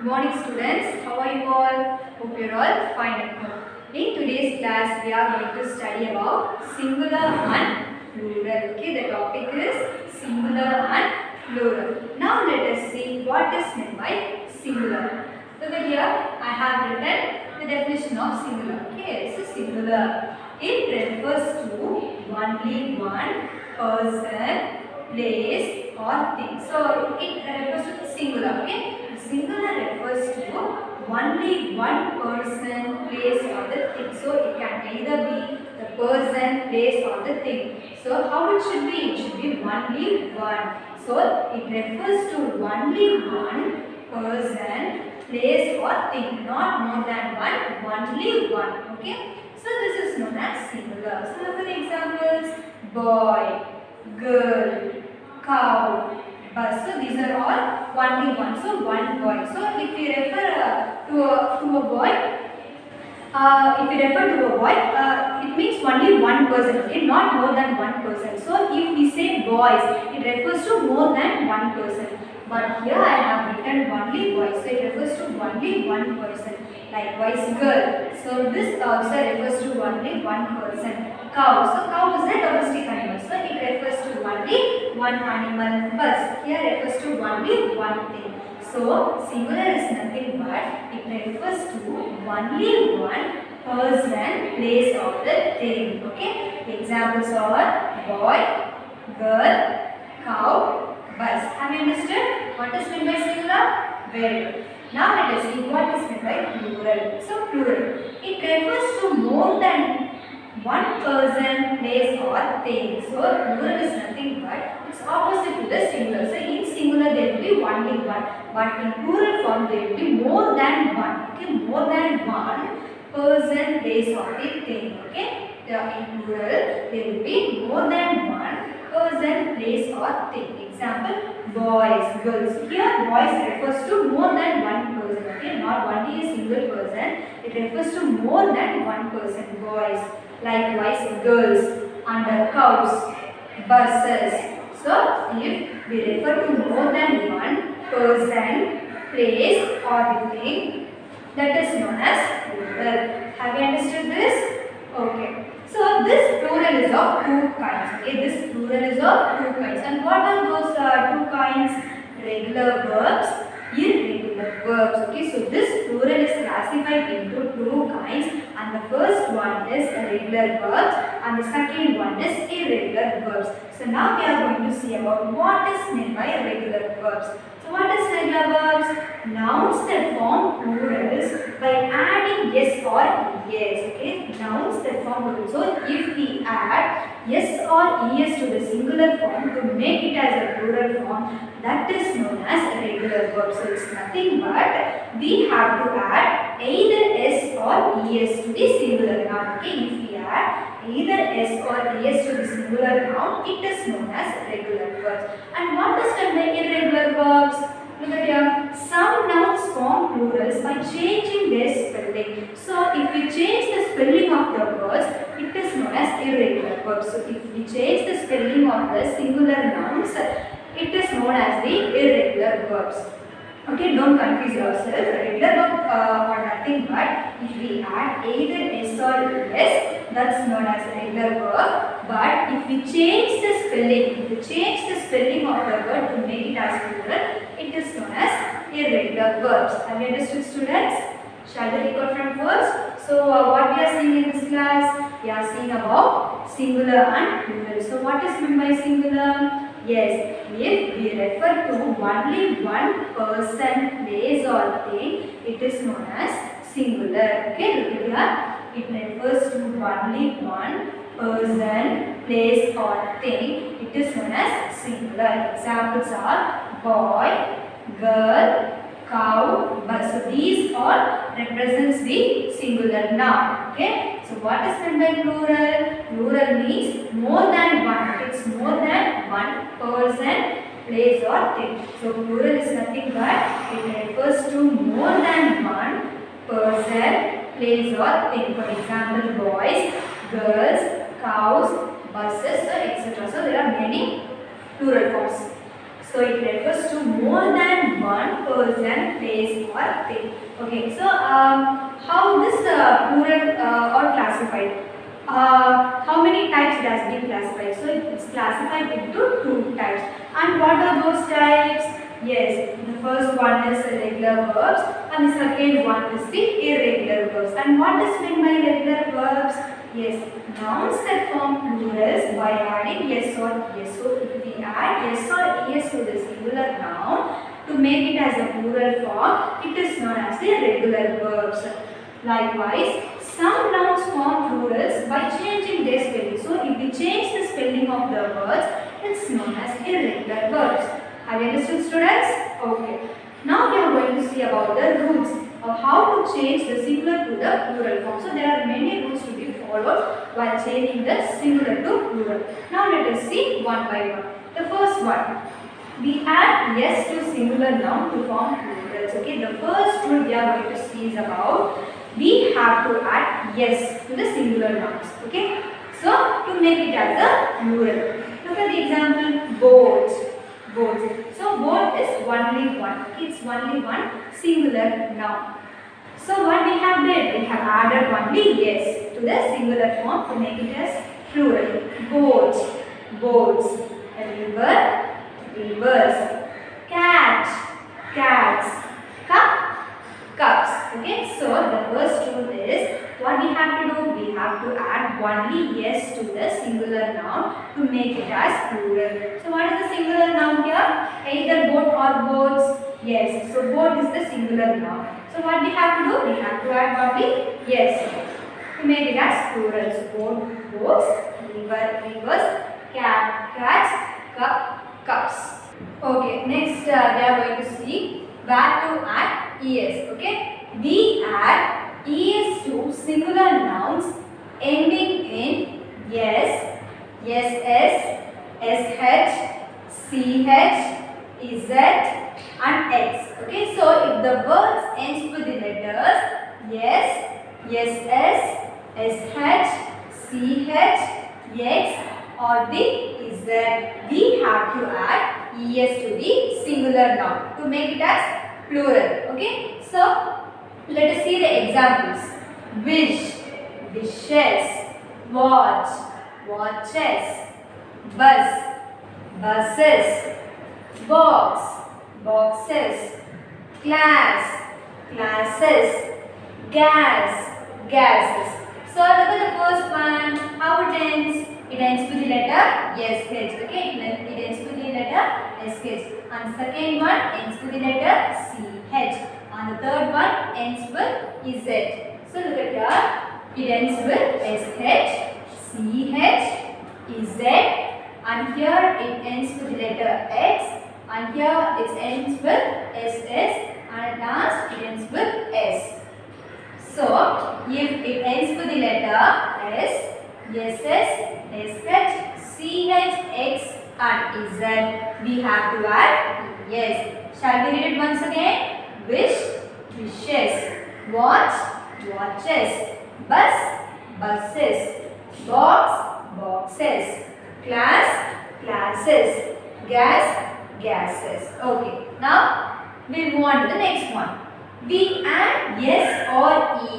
morning students, how are you all? Hope you are all fine at home. In today's class, we are going to study about singular and plural. Okay, the topic is singular and plural. Now let us see what is meant by singular. So here I have written the definition of singular. Okay, so singular. It refers to only one person, place or thing. So it refers to the singular. Okay. Singular refers to only one person, place or the thing. So it can either be the person, place or the thing. So how it should be? It should be only one. So it refers to only one person, place or thing. Not more than one, only one. Okay. So this is known as singular. So look at the examples. Boy, girl, cow, bus. So these are all only one. So one boy. So if we refer to a boy, if we refer to a boy, it means only one person. Okay, not more than one person. So if we say boys, it refers to more than one person. But here I have written only boys. So it refers to only one person. Likewise, girl. So this also refers to only one person. Cow. So cow is a domestic animal. So it refers to only one animal. Bus. Here refers to only one thing. So singular is nothing but it refers to only one person, place of the thing. Okay. Examples are boy, girl, cow, bus. Have you understood what is meant by singular? Very good. Now let us see what is meant by plural. So plural. It refers to more than one person, place or thing. So plural is nothing but it's opposite to the singular. So in singular there will be only one, but in plural form there will be more than one. Okay, more than one person, place or the thing. Okay, in plural there will be more than one person, place or thing. Example, boys, girls. Here boys refers to more than one person. Okay, not only a single person. It refers to more than one person. Boys. Likewise, girls, under cows, buses. So, if we refer to more than one person, place or the thing, that is known as plural. Have you understood this? Okay. So, this plural is of two kinds. Okay, this plural is of two kinds. And what are those two kinds? Regular verbs, irregular verbs. Okay, so this plural is classified into two kinds, and the first one is regular verbs and the second one is irregular verbs. So now we are going to see about what is meant by regular verbs. So what is regular verbs? Nouns that form plurals by adding yes or es. Okay, nouns that form plurals. So if we add yes or es to the singular form to make it as a plural form, that is known as regular verbs. So it's nothing but we have to add either s or es to the singular noun. Okay, if we add either s or es to the singular noun, it is known as regular verbs. And what is meant by irregular verbs? Look at here. Some nouns form plurals by changing their spelling. So if we change the spelling of the words, it is known as irregular verbs. So if we change the spelling of the singular nouns, it is known as the irregular verbs. Okay, don't confuse yourself. Regular verb or nothing but if we add either s or es, that's known as regular verb. But if we change the spelling of the word to make it as plural, it is known as irregular verbs. Have you understood, students? Shall we recall from first? So what we are seeing in this class? We are seeing about singular and plural. So what is meant by singular? Yes, if we refer to only one person, place or thing, it is known as singular. Okay, look here. It refers to only one person, place or thing. It is known as singular. Examples are boy, girl, cow, bus. So these all represents the singular noun. Okay. So what is meant by plural? Plural means more than one. It's more than one person, place or thing. So plural is nothing but it refers to more than one person, place or thing. For example, boys, girls, cows, buses, etc. So there are many plural forms. So So it refers to more than one person, place or thing. Okay, so how this plural are classified? How many types it has been classified? So it's classified into 2 types. And what are those types? Yes, the first one is regular verbs and the second one is the irregular verbs. And what is meant by regular verbs? Yes, nouns that form plurals by adding yes or es. So if we add yes or es to the singular noun to make it as a plural form, it is known as the regular verbs. Likewise, some nouns form plurals by changing their spelling. So if we change the spelling of the words, it's known as irregular verbs. Have you understood, students? Okay. Now we are going to see about the rules of how to change the singular to the plural form. So there are many rules to be followed while changing the singular to plural. Now let us see one by one. The first one, we add yes to singular noun to form plurals. Okay. The first rule we are going to see is about we have to add yes to the singular nouns. Okay. So to make it as a plural. Look at the example, boat. Boat. So boat is only one. It's only one singular noun. So what we have did? We have added only yes to the singular form to make it as plural. Boat. Boats. River. Rivers. Cat. Cats. Cup. Cups. Okay. So the first rule is what we have to do? We have to add only yes to the singular noun to make it as plural. So what is the singular noun here? Either boat or boats. Yes. So boat is the singular noun. So what we have to do? We have to add only yes to make it as plural. So boat, boats, river, rivers, cat, cats, cup, cups. Okay. Next we are going to see where to add es. Okay. We add es to singular nouns ending in yes, ss, sh, ch, z and x. Okay, so if the words ends with the letters yes, ss, sh, ch, x or the z, we have to add es to the singular noun to make it as plural. Okay, so let us see the examples. Wish, wishes, watch, watches, bus, buses, box, boxes, class, classes, gas, gases. So look at the first one. How it ends? It ends with the letter sh. Okay, it ends with the letter sh. And second one ends with the letter ch. And the third one ends with z. So look at here. It ends with sh, ch, z, and here it ends with the letter x, and here it ends with ss, and at last it ends with s. So if it ends with the letter s, ss, sh, ch, x, and z, we have to add yes. Shall we read it once again? Wish, wishes, watch, watches, bus, buses, box, boxes, class, classes, gas, gases. Okay, now we move on to the next one. We add yes or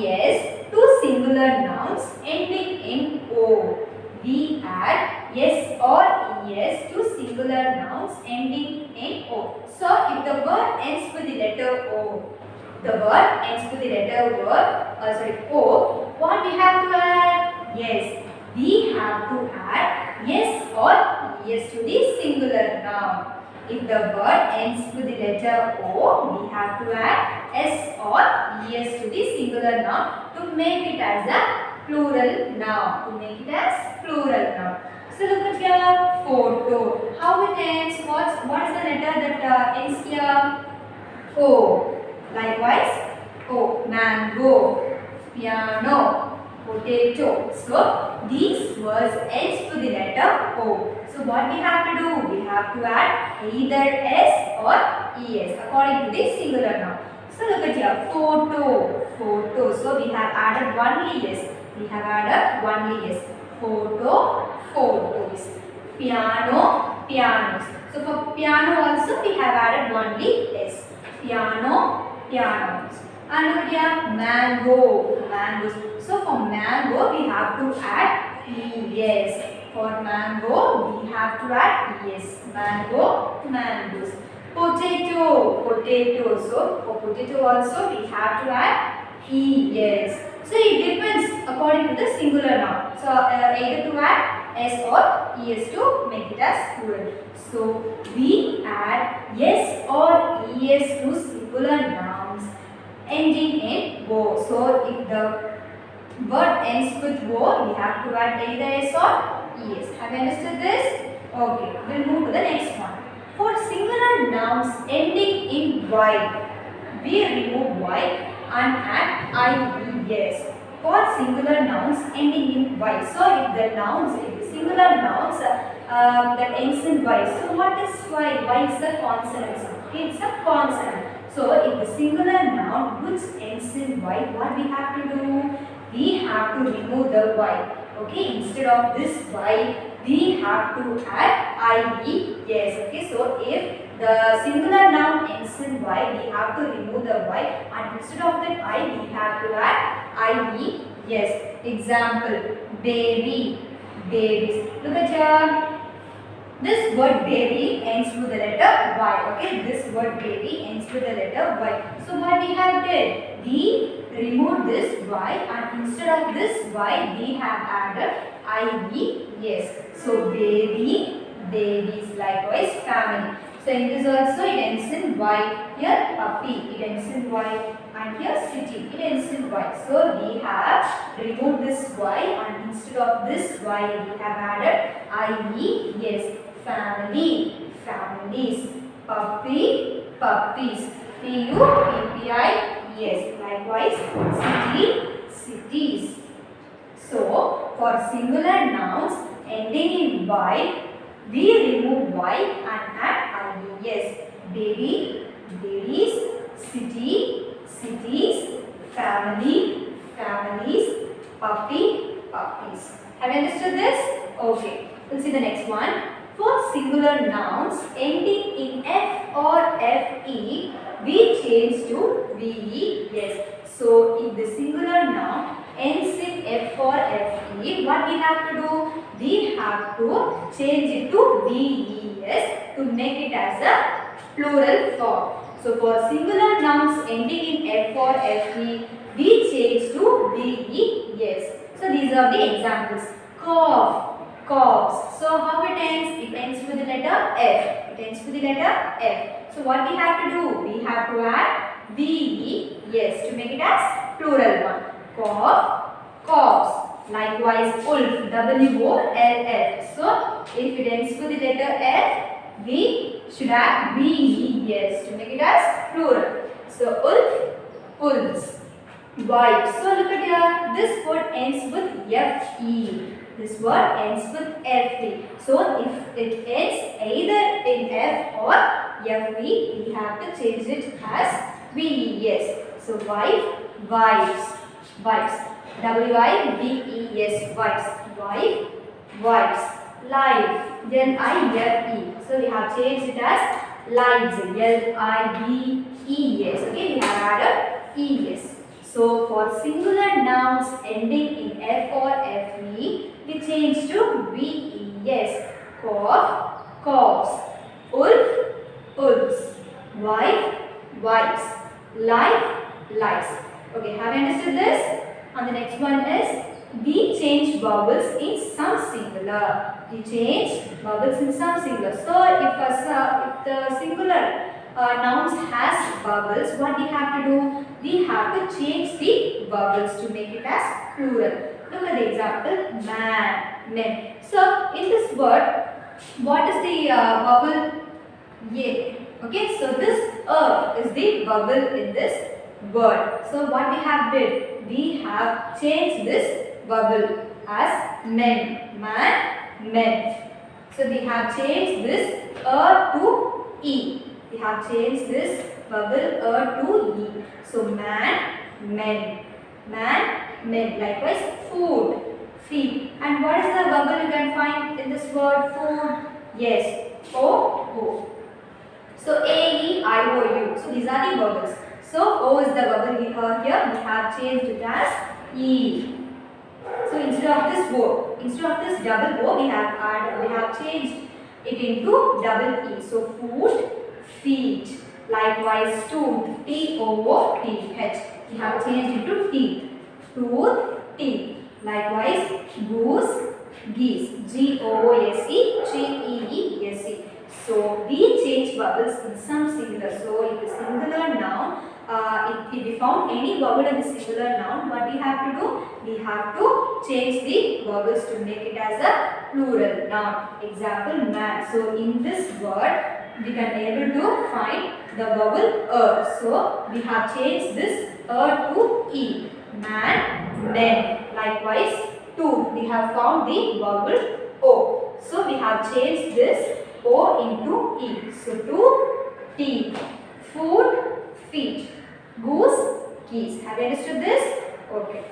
es to singular nouns ending in o. We add yes or es to singular nouns ending in o. So if the word ends with the letter o, O, what we have to add? Yes, we have to add yes or es to the singular noun. If the word ends with the letter O, we have to add s or es to the singular noun to make it as a plural noun. So look at here, photo. How it ends? What is the letter that ends here? O. Likewise, O. Mango, piano, potato. So these words ends with the letter O. So what we have to do? We have to add either s or es according to the singular noun. So look at here, photo. So we have added only yes. Photo, photos. Piano, pianos. So for piano also we have added only S. Piano, pianos. And look here, mango, mangoes. So for mango we have to add ES. For mango we have to add ES. Mango, mangoes. Potato, potato. So for potato also we have to add ES. So it depends according to the singular noun. So either to add S or ES to make it as plural. So we add S or ES to singular nouns ending in O. So if the word ends with O, we have to add either S or ES. Have you understood this? Okay, we'll move to the next one. For singular nouns ending in Y, we remove Y and add IES. For singular nouns ending in Y. So if the nouns, if the singular nouns that ends in Y. So what is Y? Y is a consonant. Okay, it's a consonant. So if the singular noun which ends in Y, what we have to do? We have to remove the Y. Okay, instead of this Y, we have to add IES. Okay, so if the singular noun ends in Y, we have to remove the Y, and instead of that I, we have to add IES. Example, baby, babies. Look at here. This word baby ends with the letter Y. Okay, this word baby ends with the letter Y. So what we have did? We removed this Y and instead of this Y, we have added IES. So baby, babies. Likewise family. So in this also it ends in Y. Here puppy, it ends in Y. And here city, it ends in Y. So we have removed this Y and instead of this Y, we have added IES. Family, families. Puppy, puppies. PUPPIES. Likewise, city, cities. So for singular nouns ending in Y, we remove Y and add IES. Baby, babies. City, cities. Family, families. Puppy, puppies. Have you understood this? Okay. We'll see the next one. For singular nouns ending in F or FE, we change to VES. So if the singular noun ends in F or FE, what we have to do? We have to change it to VES to make it as a plural form. So for singular nouns ending in F or FE, we change to VES. So these are the examples. Cough, coughs. So how it ends? It ends with the letter F. It ends with the letter F. So what we have to do? We have to add VES to make it as plural one. Cough, coughs. Likewise wolf, WOLF. So if it ends with the letter F, we should add VES to make it as plural. So wolf, wolves. Wife. So look at here. This word ends with FE. This word ends with FE. So if it ends either in F or FE, we have to change it as VES. So wife, wives, wives. WIVES, wives. Wife, wives. Life, LIFE. So we have changed it as lives, LIVES. Okay, we have added ES. So for singular nouns ending in F or FE, we change to VES. Cough, coughs. Wolf, wolves. Wife, wives. Life, lives. Okay, have you understood this? And the next one is we change vowels in some singular. We change vowels in some singular. So if the singular nouns has vowels, what we have to do? We have to change the vowels to make it as plural. Look at the example, man, men. So in this word, what is the vowel? Ye. Okay, so this is the vowel in this word. So what we have did? We have changed this vowel as men, man, men. So we have changed this to E. We have changed this vowel to E. So man, men, man, men. Likewise food, feed. And what is the vowel you can find in this word food? Yes, O, O. So A, E, I, O, U. So these are the vowels. So O is the vowel here. We have changed it as E. So instead of this double O, we have changed it into double E. So foot, feet. Likewise tooth, T-O-O-T-H. We have changed into teeth. Tooth, teeth. Likewise goose, geese, G-O-O-S-E, G-E-E-S-E. So we change vowels in some singular. So in the singular noun, if we found any vowel in the singular noun, what we have to do? We have to change the vowels to make it as a plural noun. Example, man. So in this word, we can able to find the vowel So we have changed this to E. Man, men. Likewise, tooth. We have found the vowel O. So we have changed this O into E. So tooth, teeth. Food, feet. Goose, geese. Have you understood this? Okay.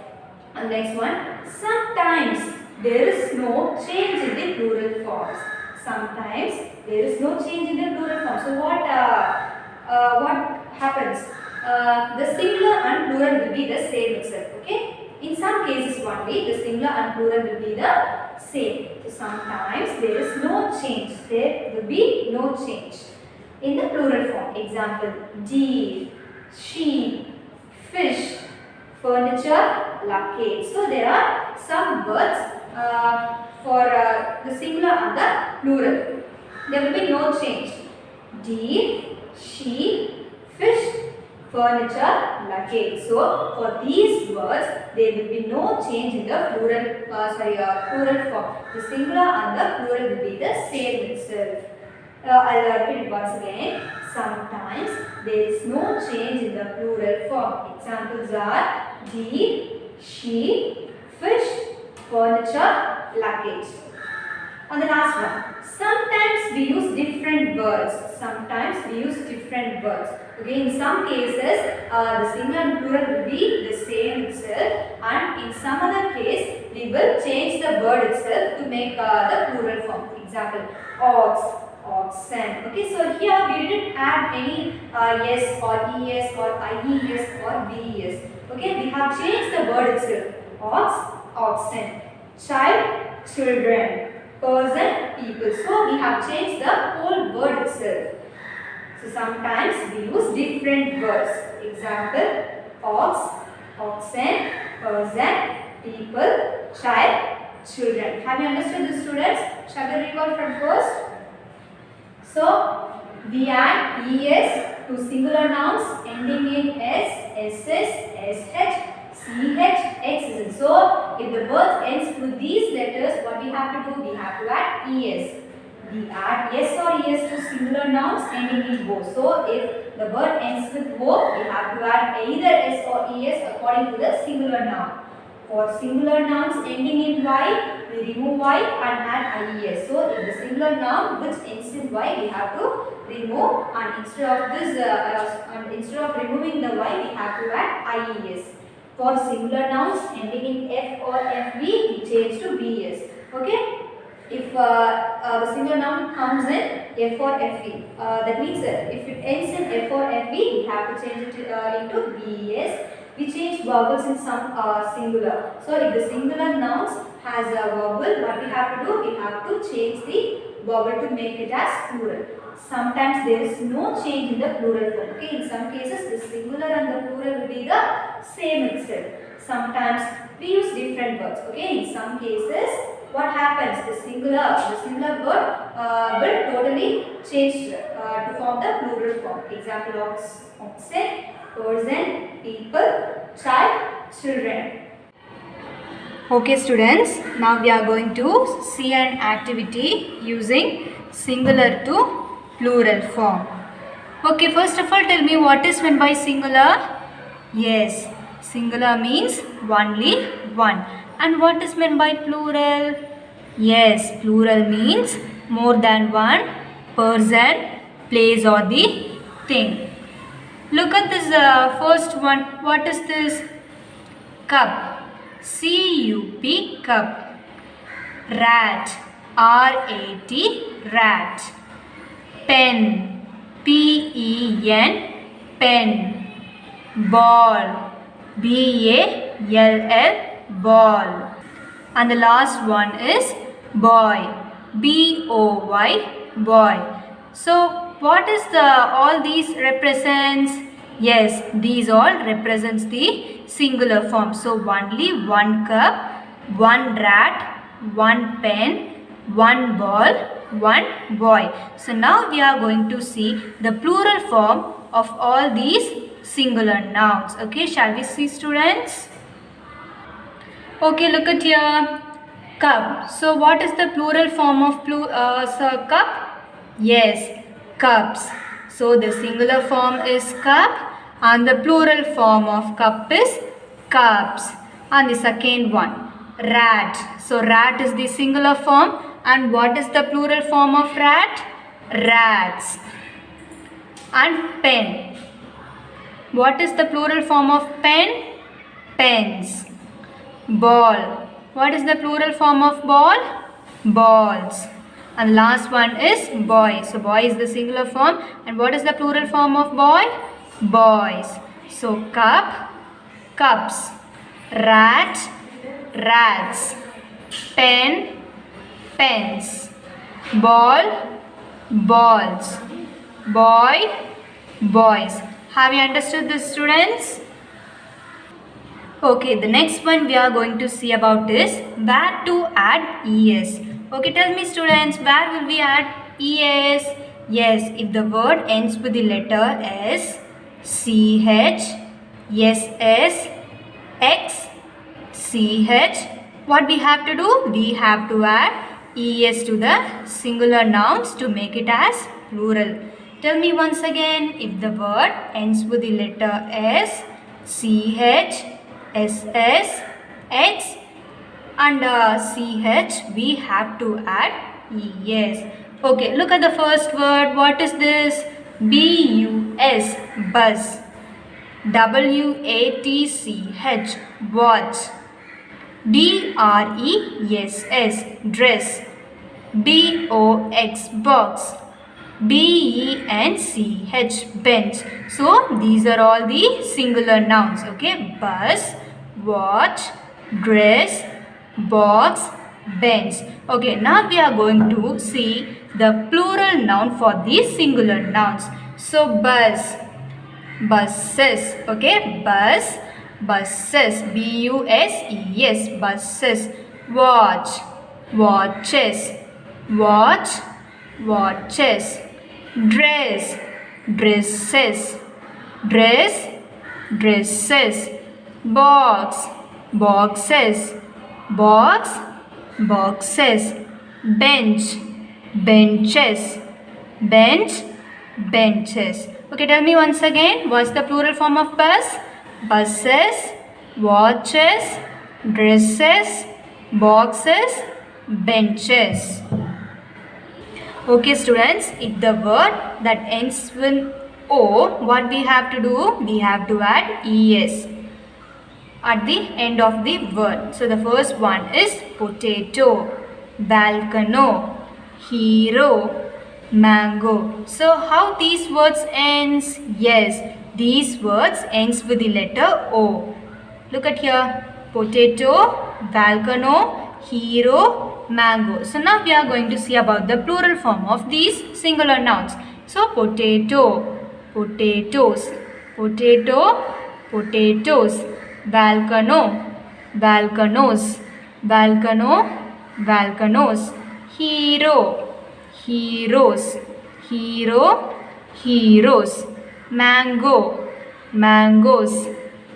And next one. Sometimes there is no change in the plural forms. Sometimes there is no change in the plural form. So what happens? The singular and plural will be the same itself. Okay. In some cases only the singular and plural will be the same. So sometimes there is no change. There will be no change in the plural form. Example: deer, sheep, fish, furniture, luggage. So there are some words for the singular and the plural. There will be no change. Deer, sheep, fish, furniture, luggage. So for these words, there will be no change in the plural form. The singular and the plural will be the same itself. I'll repeat it once again. Sometimes there is no change in the plural form. Examples are deer, sheep, fish, furniture, luggage. And the last one. Sometimes we use different words. Sometimes we use different words. Okay, in some cases, the singular and plural will be the same itself, and in some other case, we will change the word itself to make the plural form. Example: ox, oxen. Okay, so here we didn't add any yes or es or ies or ves. Okay, we have changed the word itself. Ox, oxen. Child, children. Person, people. So we have changed the whole word itself. So sometimes we use different words. Example: ox, oxen, person, people, child, children. Have you understood this, students? Shall we recall from first? So we add es to singular nouns ending in s, ss, sh, ch, x. So if the word ends with these letters, what we have to do? We have to add es. We add yes or es to singular nouns ending in o. So if the word ends with o, we have to add either s or es according to the singular noun. For singular nouns ending in y, we remove y and add ies. So if the singular noun which ends in y, we have to remove, and instead of removing the y, we have to add ies. For singular nouns ending in f or fv, we change to vs. Okay. If the singular noun comes in f or fe, that means if it ends in f or fe, we have to change it into ves. We change vowels in some singular. So if the singular nouns has a vowel, what we have to do? We have to change the vowel to make it as plural. Sometimes there is no change in the plural form. Okay, in some cases the singular and the plural will be the same itself. Sometimes we use different words. Okay, in some cases what happens? The singular word will totally change to form the plural form. Example: oxen, person, people, child, children. Okay students, now we are going to see an activity using singular to plural form. Okay, first of all tell me what is meant by singular? Yes, singular means only one. And what is meant by plural? Yes, plural means more than one person, place or the thing. Look at this first one. What is this? Cup. C-U-P, cup. Rat. R-A-T, rat. pen, P-E-N, pen. Ball, B-A-L-L, ball. And the last one is boy, B-O-Y, boy. So what is all these represents? Yes, these all represents the singular form. So only one cup, one rat, one pen, one ball, one boy. So now we are going to see the plural form of all these singular nouns. Okay, shall we see, students? Okay, look at here. Cup. So what is the plural form of cup? Yes, cups. So the singular form is cup and the plural form of cup is cups. And the second one, rat. So rat is the singular form and what is the plural form of rat? Rats. And pen. What is the plural form of pen? Pens. Ball. What is the plural form of ball? Balls. And last one is boy. So boy is the singular form and what is the plural form of boy? Boys. So cup, cups. Rat, rats. Pen, pens. Ball, balls. Boy, boys. Have you understood this, students? Okay, the next one we are going to see about is where to add es. Okay, tell me, students, where will we add es? Yes, if the word ends with the letter S, CH, SS, X, CH, what we have to do? We have to add es to the singular nouns to make it as plural. Tell me once again, if the word ends with the letter S, CH, SS, X and CH, we have to add ES. Okay, look at the first word. What is this? B-U-S, bus. W-A-T-C-H, watch. D-R-E-S-S, dress. B-O-X, box. B-E-N-C-H, bench. So these are all the singular nouns. Okay, bus, watch, dress, box, bench. Okay, now we are going to see the plural noun for these singular nouns. So bus, buses. Okay, bus, buses. B-U-S-E-S, buses. Watch, watches. Watch, watches. Dress, dresses. Dress, dresses. Box, boxes. Box, boxes. Bench, benches. Bench, benches. Okay, tell me once again, what's the plural form of bus? Buses, watches, dresses, boxes, benches. Okay, students, if the word that ends with O, what we have to do? We have to add ES at the end of the word. So the first one is potato, volcano, hero, mango. So how these words ends? Yes, these words ends with the letter O. Look at here, potato, volcano, hero, mango. So now we are going to see about the plural form of these singular nouns. So potato, potatoes, potato, potatoes. Volcano, volcanoes, volcano, volcanoes. Hero, heroes, hero, heroes. Mango, mangoes,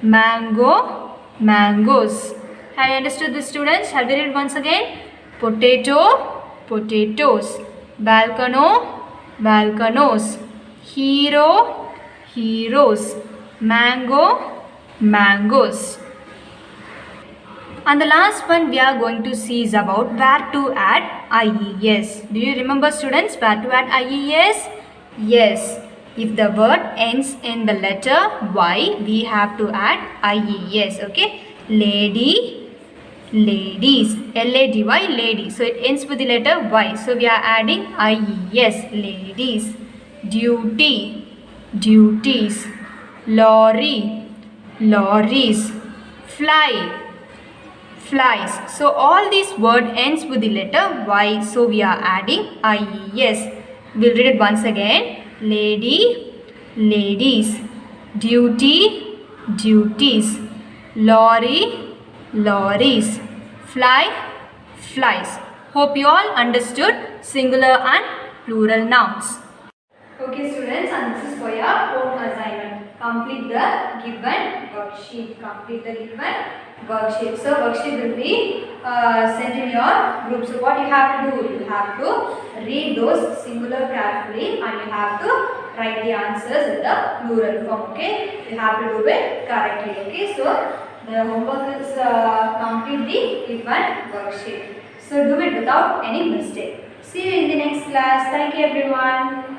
mango, mangoes. Have you understood this, students? Shall we read once again? Potato, potatoes. Volcano, volcanoes. Hero, heroes. Mango, mangoes. And the last one we are going to see is about where to add IES. Do you remember, students, where to add IES? Yes. If the word ends in the letter Y, we have to add IES. Okay. Lady, ladies, L-A-D-Y, lady. So it ends with the letter Y. So we are adding I-E-S, ladies. Duty, duties. Lorry, lorries. Fly, flies. So all these word ends with the letter Y. So we are adding I-E-S. We'll read it once again. Lady, ladies. Duty, duties. Lorry, lorries. Fly, flies. Hope you all understood singular and plural nouns. Okay students, and this is for your home assignment. Complete the given worksheet. Complete the given worksheet. So worksheet will be sent in your group. So what you have to do? You have to read those singular carefully and you have to write the answers in the plural form. Okay, you have to do it correctly. Okay, so the homework is complete the given worksheet. So do it without any mistake. See you in the next class. Thank you everyone.